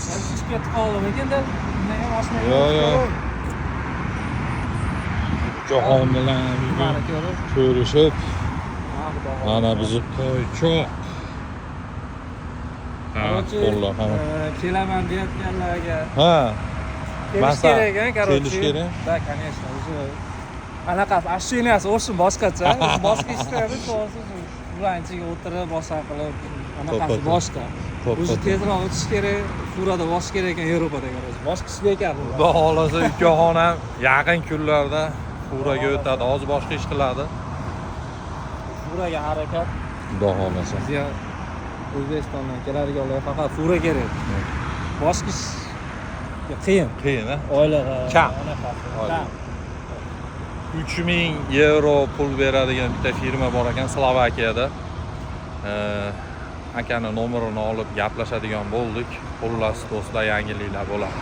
Chiqib ketib qoldim ekanda. Nega mashina? Yo'q. Jahon bilan ko'rishib, mana bizni to'ychoq. Qo'llar hamma. Kelaman deyotganlarga. Ha. Kelish kerak, короче. Kelish kerak. Да, конечно, уже anaqa ashunasi o'shin boshqacha. Boshqa ishlarni to'g'risi birinchiga o'tirib, boshqa qilib, anaqasi boshqa. O'zi tezroq o'tish kerak, furada bosish kerak ekan Yevropada qarasa. Boshqa ish bekor. Xudo xolasa ukaxon ham yaqin kunlarda furaga o'tadi. Hozir boshqa ish qiladi. Furaga harakat. Xudo xolasa. Bizga O'zbekistondan keladiganlar faqat fura kerak. Boshqa ish qiyin. Qiyin, a? Oilaga Kam. Kam. 3000 yevro pul beradigan bitta firma bor ekan Slovakiyada. Akani nomerini olib gaplashadigan bo'ldik. Xullas do'stlar, yangiliklar bo'ladi.